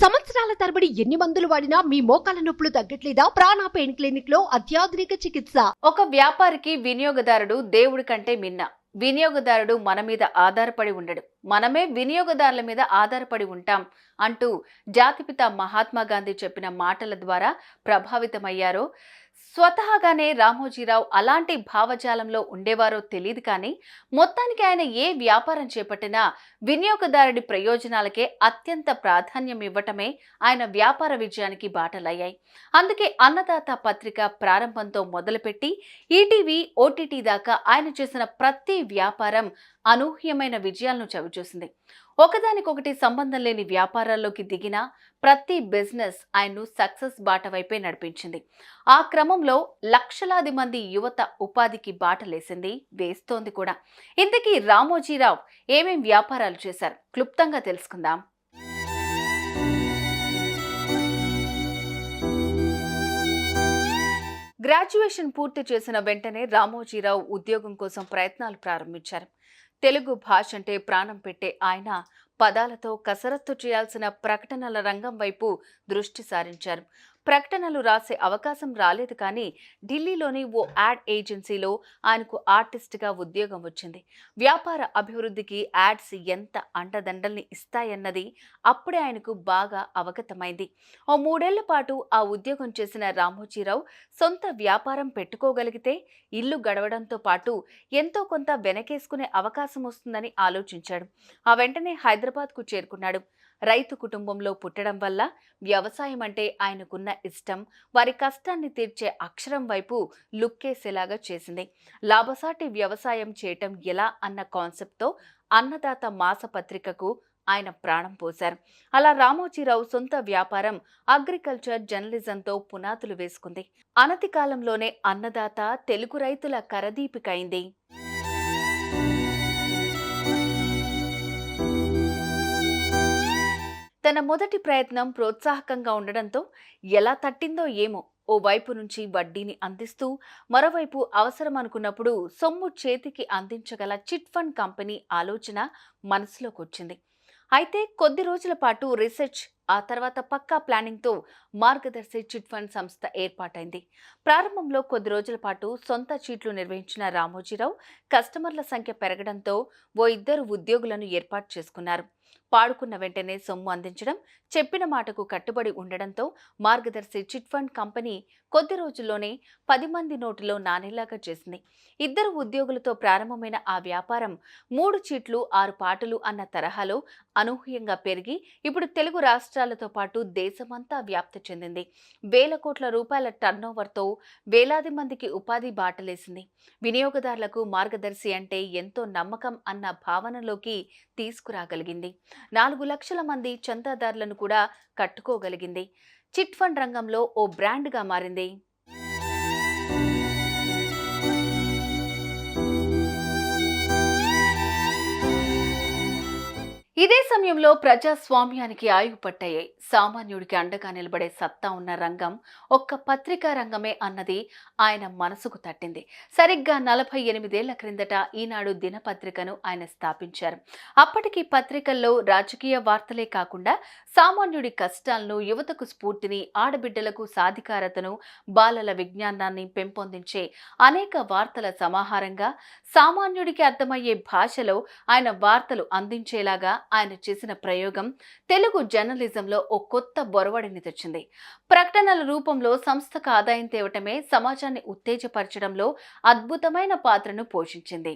సంవత్సరాల తరబడి ఎన్ని మందులు వాడినా మీ మోకాల నొప్పులు తగ్గట్లేదా? ప్రాణ పెయిన్ క్లినిక్ లో అత్యాధునిక చికిత్స. ఒక వ్యాపారికి వినియోగదారుడు దేవుడి కంటే మిన్న. వినియోగదారుడు మన మీద ఆధారపడి ఉండడు, మనమే వినియోగదారుల మీద ఆధారపడి ఉంటాం అంటూ జాతిపిత మహాత్మా గాంధీ చెప్పిన మాటల ద్వారా ప్రభావితమయ్యారో, స్వతహాగానే రామోజీరావు అలాంటి భావజాలంలో ఉండేవారో తెలియదు. కానీ మొత్తానికి ఆయన ఏ వ్యాపారం చేపట్టినా వినియోగదారుడి ప్రయోజనాలకే అత్యంత ప్రాధాన్యం ఇవ్వటమే ఆయన వ్యాపార విజయానికి బాటలయ్యాయి. అందుకే అన్నదాత పత్రిక ప్రారంభంతో మొదలుపెట్టి ఈటీవీ, ఓటీటీ దాకా ఆయన చేసిన ప్రతి వ్యాపారం అనూహ్యమైన విజయాలను చవిచూసింది. ఒకదానికొకటి సంబంధం లేని వ్యాపారాల్లోకి దిగిన ప్రతి బిజినెస్ ఆయన్ను సక్సెస్ బాట వైపే నడిపించింది. ఆ క్రమంలో లక్షలాది మంది యువత ఉపాధికి బాటలేసింది, వేస్తోంది కూడా. ఇంతకీ రామోజీరావు ఏమేం వ్యాపారాలు చేశారు? క్లుప్తంగా తెలుసుకుందాం. గ్రాడ్యుయేషన్ పూర్తి చేసిన వెంటనే రామోజీరావు ఉద్యోగం కోసం ప్రయత్నాలు ప్రారంభించారు. తెలుగు భాష అంటే ప్రాణం పెట్టే ఆయన పదాలతో కసరత్తు చేయాల్సిన ప్రకటనల రంగం వైపు దృష్టి సారించారు. ప్రకటనలు రాసే అవకాశం రాలేదు, కానీ ఢిల్లీలోని ఓ యాడ్ ఏజెన్సీలో ఆయనకు ఆర్టిస్ట్గా ఉద్యోగం వచ్చింది. వ్యాపార అభివృద్ధికి యాడ్స్ ఎంత అండదండల్ని ఇస్తాయన్నది అప్పుడే ఆయనకు బాగా అవగతమైంది. ఓ 3 ఏళ్ల పాటు ఆ ఉద్యోగం చేసిన రామోజీరావు సొంత వ్యాపారం పెట్టుకోగలిగితే ఇల్లు గడవడంతో పాటు ఎంతో కొంత వెనకేసుకునే అవకాశం వస్తుందని ఆలోచించాడు. ఆ వెంటనే హైదరాబాద్కు చేరుకున్నాడు. రైతు కుటుంబంలో పుట్టడం వల్ల వ్యవసాయం అంటే ఆయనకున్న ఇష్టం వారి కష్టాన్ని తీర్చే అక్షరం వైపు లుక్కేసేలాగా చేసింది. లాభసాటి వ్యవసాయం చేయటం ఎలా అన్న కాన్సెప్ట్తో అన్నదాత మాసపత్రికకు ఆయన ప్రాణం పోశారు. అలా రామోజీరావు సొంత వ్యాపారం అగ్రికల్చర్ జర్నలిజంతో పునాదులు వేసుకుంది. అనతి కాలంలోనే అన్నదాత తెలుగు రైతుల కరదీపికైంది. తన మొదటి ప్రయత్నం ప్రోత్సాహకంగా ఉండడంతో ఎలా తట్టిందో ఏమో, ఓ వైపు నుంచి వడ్డీని అందిస్తూ మరోవైపు అవసరం అనుకున్నప్పుడు సొమ్ము చేతికి అందించగల చిట్ ఫండ్ కంపెనీ ఆలోచన మనసులోకి వచ్చింది. అయితే కొద్ది రోజుల పాటు రీసెర్చ్, ఆ తర్వాత పక్కా ప్లానింగ్తో మార్గదర్శి చిట్ ఫండ్ సంస్థ ఏర్పాటైంది. ప్రారంభంలో కొద్ది రోజుల పాటు సొంత చీట్లు నిర్వహించిన రామోజీరావు కస్టమర్ల సంఖ్య పెరగడంతో ఓ 2 ఉద్యోగులను ఏర్పాటు చేసుకున్నారు. పాడుకున్న వెంటనే సొమ్ము అందించడం, చెప్పిన మాటకు కట్టుబడి ఉండడంతో మార్గదర్శి చిట్ ఫండ్ కంపెనీ కొద్ది రోజుల్లోనే 10 మంది నోటిలో నానేలాగా చేసింది. 2 ఉద్యోగులతో ప్రారంభమైన ఆ వ్యాపారం 3 చీట్లు 6 పాటలు అన్న తరహాలో అనూహ్యంగా పెరిగి ఇప్పుడు తెలుగు రాష్ట్రాలతో పాటు దేశమంతా వ్యాప్తి చెందింది. వేల కోట్ల రూపాయల టర్నోవర్తో వేలాది మందికి ఉపాధి బాటలేసింది. వినియోగదారులకు మార్గదర్శి అంటే ఎంతో నమ్మకం అన్న భావనలోకి తీసుకురాగలిగింది. 4 లక్షల మంది చందాదారులను కూడా కట్టుకోగలిగింది. చిట్ ఫండ్ రంగంలో ఓ బ్రాండ్గా మారింది. ఇదే సమయంలో ప్రజాస్వామ్యానికి ఆయువు పట్టయ్యాయి. సామాన్యుడికి అండగా నిలబడే సత్తా ఉన్న రంగం ఒక్క పత్రికా రంగమే అన్నది ఆయన మనసుకు తట్టింది. సరిగ్గా 48 ఏళ్ల క్రిందట ఈనాడు దినపత్రికను ఆయన స్థాపించారు. అప్పటికి పత్రికల్లో రాజకీయ వార్తలే కాకుండా సామాన్యుడి కష్టాలను, యువతకు స్ఫూర్తిని, ఆడబిడ్డలకు సాధికారతను, బాలల విజ్ఞానాన్ని పెంపొందించే అనేక వార్తల సమాహారంగా సామాన్యుడికి అర్థమయ్యే భాషలో ఆయన వార్తలు అందించేలాగా ఆయన చేసిన ప్రయోగం తెలుగు జర్నలిజంలో ఓ కొత్త బొరవడిని తెచ్చింది. ప్రకటనల రూపంలో సంస్థకు ఆదాయం తేవటమే సమాజాన్ని ఉత్తేజపరచడంలో అద్భుతమైన పాత్రను పోషించింది.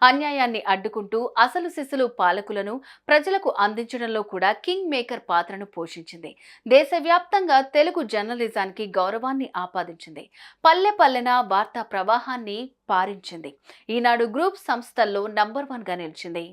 అన్యాయాన్ని అడ్డుకుంటూ అసలు సిసలు పాలకులను ప్రజలకు అందించడంలో కూడా కింగ్ మేకర్ పాత్రను పోషించింది. దేశవ్యాప్తంగా తెలుగు జర్నలిజానికి గౌరవాన్ని ఆపాదించింది. పల్లె పల్లెన వార్తా ప్రవాహాన్ని పారించింది. ఈనాడు గ్రూప్ సంస్థల్లో నంబర్ 1గా నిలిచింది.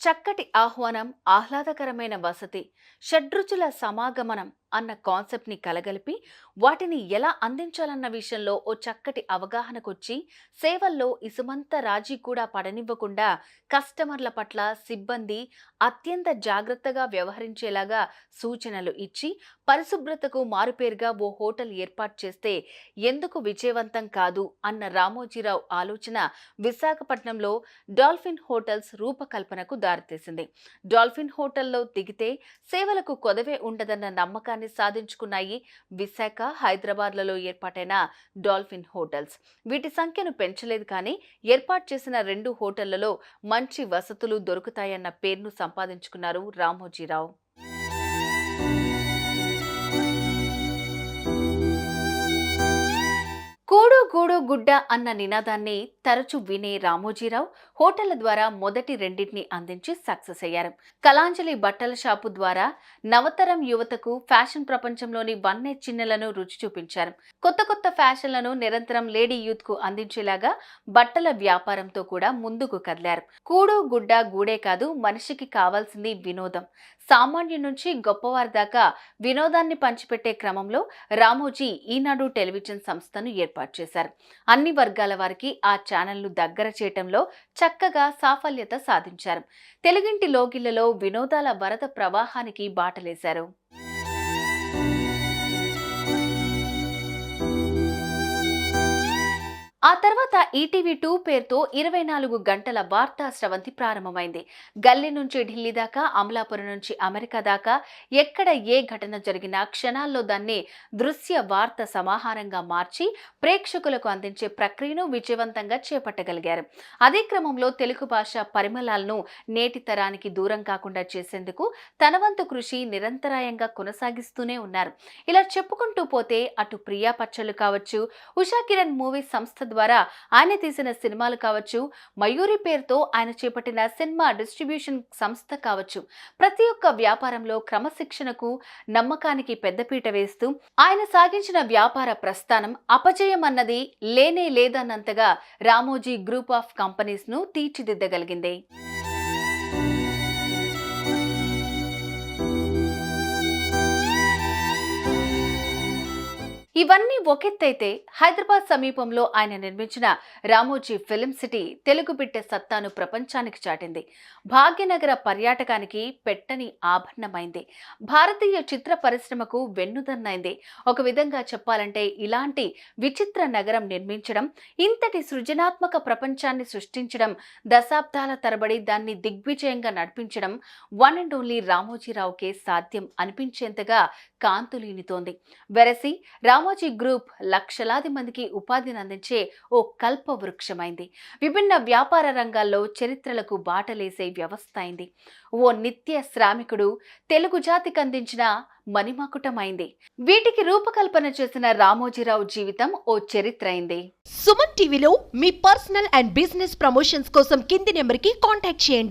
చక్కటి ఆహ్వానం, ఆహ్లాదకరమైన వసతి, షడ్రుచుల సమాగమనం, అన్న కాన్సెప్ట్ని కలగలిపి వాటిని ఎలా అందించాలన్న విషయంలో ఓ చక్కటి అవగాహనకొచ్చి సేవల్లో ఇసుమంత రాజీ కూడా పడనివ్వకుండా కస్టమర్ల పట్ల సిబ్బంది అత్యంత జాగ్రత్తగా వ్యవహరించేలాగా సూచనలు ఇచ్చి పరిశుభ్రతకు మారుపేరుగా ఓ హోటల్ ఏర్పాటు చేస్తే ఎందుకు విజయవంతం కాదు అన్న రామోజీరావు ఆలోచన విశాఖపట్నంలో డాల్ఫిన్ హోటల్స్ రూపకల్పనకు దారితీసింది. డాల్ఫిన్ హోటల్లో దిగితే సేవలకు కొదవే ఉండదన్న నమ్మకాన్ని సాధించుకున్నాయి విశాఖ, హైదరాబాద్లలో ఏర్పాటైన డాల్ఫిన్ హోటల్స్. వీటి సంఖ్యను పెంచలేదు కానీ ఏర్పాటు చేసిన 2 హోటళ్లలో మంచి వసతులు దొరుకుతాయన్న పేరును సంపాదించుకున్నారు రామోజీరావు. కూడు గూడు గుడ్డ అన్న నినాదాన్ని తరచూ వినే రామోజీరావు హోటళ్ల ద్వారా మొదటి 2టిని అందించి సక్సెస్ అయ్యారు. కళాంజలి బట్టల షాపు ద్వారా నవతరం యువతకు ఫ్యాషన్ ప్రపంచంలోని వన్నె చిన్నెలను రుచి చూపించారు. కొత్త కొత్త ఫ్యాషన్లను నిరంతరం లేడీ యూత్ కు అందించేలాగా బట్టల వ్యాపారంతో కూడా ముందుకు కదిలారు. కూడు గుడ్డ గూడే కాదు, మనిషికి కావాల్సింది వినోదం. సామాన్యుడి నుంచి గొప్పవారి దాకా వినోదాన్ని పంచిపెట్టే క్రమంలో రామోజీ ఈనాడు టెలివిజన్ సంస్థను ఏర్పాటు చేశారు. అన్ని వర్గాల వారికి ఆ ఛానల్ను దగ్గర చేయటంలో చక్కగా సాఫల్యత సాధించారు. తెలుగింటి లోగిళ్లలో వినోదాల వరద ప్రవాహానికి బాటలేశారు. ఆ తర్వాత ఈటీవీ 2 పేరుతో 24 గంటల వార్తా స్రవంతి ప్రారంభమైంది. గల్లీ నుంచి ఢిల్లీ దాకా, అమలాపురం నుంచి అమెరికా దాకా ఎక్కడ ఏ ఘటన జరిగినా క్షణాల్లో దాన్ని దృశ్య వార్త సమాహారంగా మార్చి ప్రేక్షకులకు అందించే ప్రక్రియను విజయవంతంగా చేపట్టగలిగారు. అదే క్రమంలో తెలుగు భాష పరిమళాలను నేటి తరానికి దూరం కాకుండా చేసేందుకు తన వంతు కృషి నిరంతరాయంగా కొనసాగిస్తూనే ఉన్నారు. ఇలా చెప్పుకుంటూ పోతే అటు ప్రియా పచ్చళ్ళు కావచ్చు, ఉషా కిరణ్ మూవీ సంస్థ ద్వారా ఆయన తీసిన సినిమాలు కావచ్చు, మయూరి పేరుతో ఆయన చేపట్టిన సినిమా డిస్ట్రిబ్యూషన్ సంస్థ కావచ్చు, ప్రతి ఒక్క వ్యాపారంలో క్రమశిక్షణకు, నమ్మకానికి పెద్దపీట వేస్తూ ఆయన సాగించిన వ్యాపార ప్రస్థానం అపజయం అన్నది లేనే లేదన్నంతగా రామోజీ గ్రూప్ ఆఫ్ కంపెనీస్ ను తీర్చిదిద్దగలిగింది. ఇవన్నీ ఒకెత్తైతే హైదరాబాద్ సమీపంలో ఆయన నిర్మించిన రామోజీ ఫిల్మ్ సిటీ తెలుగు బిడ్డ సత్తాను ప్రపంచానికి చాటింది. భాగ్యనగర పర్యాటకానికి పెట్టని ఆభరణమైంది. భారతీయ చిత్ర పరిశ్రమకు వెన్నుదన్నైంది. ఒక విధంగా చెప్పాలంటే ఇలాంటి విచిత్ర నగరం నిర్మించడం, ఇంతటి సృజనాత్మక ప్రపంచాన్ని సృష్టించడం, దశాబ్దాల తరబడి దాన్ని దిగ్విజయంగా నడిపించడం వన్ అండ్ ఓన్లీ రామోజీరావుకే సాధ్యం అనిపించేంతగా కాంతులీనితోంది. వెరసి రామోజీ గ్రూప్ లక్షలాది మందికి ఉపాధిని అందించే ఓ కల్ప వృక్షమైంది. విభిన్న వ్యాపార రంగాల్లో చరిత్రలకు బాటలేసే వ్యవస్థ అయింది. ఓ నిత్య శ్రామికుడు తెలుగు జాతికి అందించిన మణిమకుటమైంది. వీటికి రూపకల్పన చేసిన రామోజీరావు జీవితం ఓ చరిత్ర అయింది. సుమన్ టీవీలో మీ పర్సనల్ అండ్ బిజినెస్ ప్రమోషన్స్ కోసం కింది నెంబర్కి కాంటాక్ట్ చేయండి.